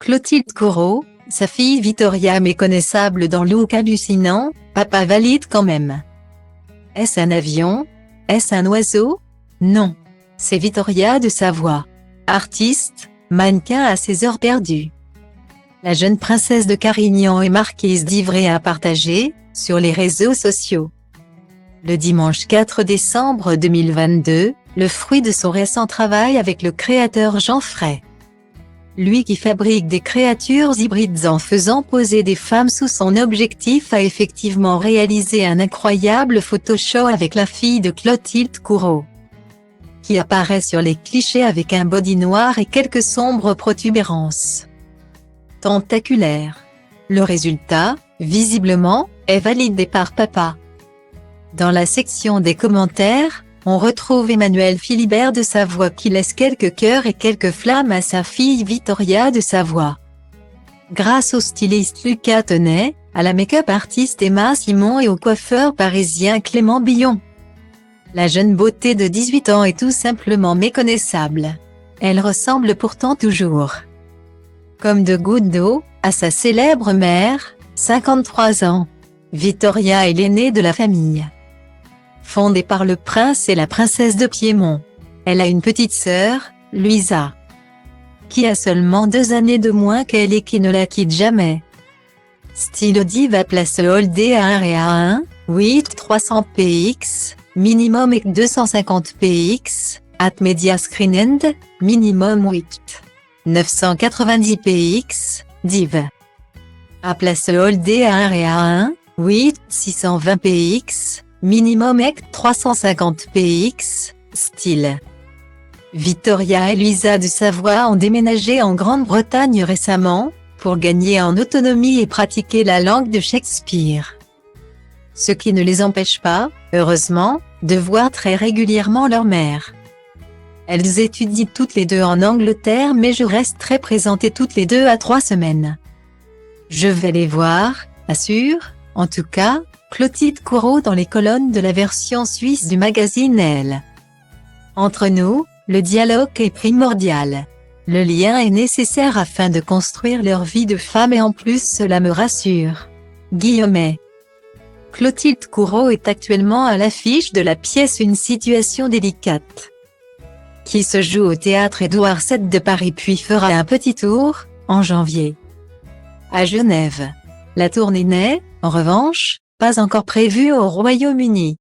Clotilde Courreau, sa fille Vittoria méconnaissable dans look hallucinant, papa valide quand même. Est-ce un avion? Est-ce un oiseau? Non. C'est Vittoria de Savoie. Artiste, mannequin à ses heures perdues. La jeune princesse de Carignan et marquise d'Ivray a partagé, sur les réseaux sociaux, le dimanche 4 décembre 2022, le fruit de son récent travail avec le créateur Jean Fray. Lui qui fabrique des créatures hybrides en faisant poser des femmes sous son objectif a effectivement réalisé un incroyable Photoshop avec la fille de Clotilde Courreau, qui apparaît sur les clichés avec un body noir et quelques sombres protubérances tentaculaires. Le résultat, visiblement, est validé par papa. Dans la section des commentaires, on retrouve Emmanuel Philibert de Savoie qui laisse quelques cœurs et quelques flammes à sa fille Vittoria de Savoie. Grâce au styliste Lucas Tenet, à la make-up artiste Emma Simon et au coiffeur parisien Clément Billon, la jeune beauté de 18 ans est tout simplement méconnaissable. Elle ressemble pourtant toujours, comme de gouttes d'eau, à sa célèbre mère, 53 ans. Vittoria est l'aînée de la famille, fondée par le prince et la princesse de Piémont. Elle a une petite sœur, Luisa, qui a seulement 2 années de moins qu'elle et qui ne la quitte jamais. Style Diva Place Holdé à 1 et à 1, 8 300 px, minimum et 250 px, at Media Screen End, minimum 8 990 px, div. À Place Holdé à 1 et à 1, 8 620 px, minimum et 350 px, style. Vittoria et Luisa de Savoie ont déménagé en Grande-Bretagne récemment, pour gagner en autonomie et pratiquer la langue de Shakespeare. Ce qui ne les empêche pas, heureusement, de voir très régulièrement leur mère. Elles étudient toutes les deux en Angleterre mais je reste très présentée toutes les 2 à 3 semaines. Je vais les voir, assure, en tout cas, Clotilde Courreau dans les colonnes de la version suisse du magazine Elle. Entre nous, le dialogue est primordial. Le lien est nécessaire afin de construire leur vie de femme et en plus cela me rassure. Guillemets. Clotilde Courreau est actuellement à l'affiche de la pièce Une situation délicate, qui se joue au théâtre Édouard VII de Paris puis fera un petit tour, en janvier, à Genève. La tournée n'est, en revanche, pas encore prévue au Royaume-Uni.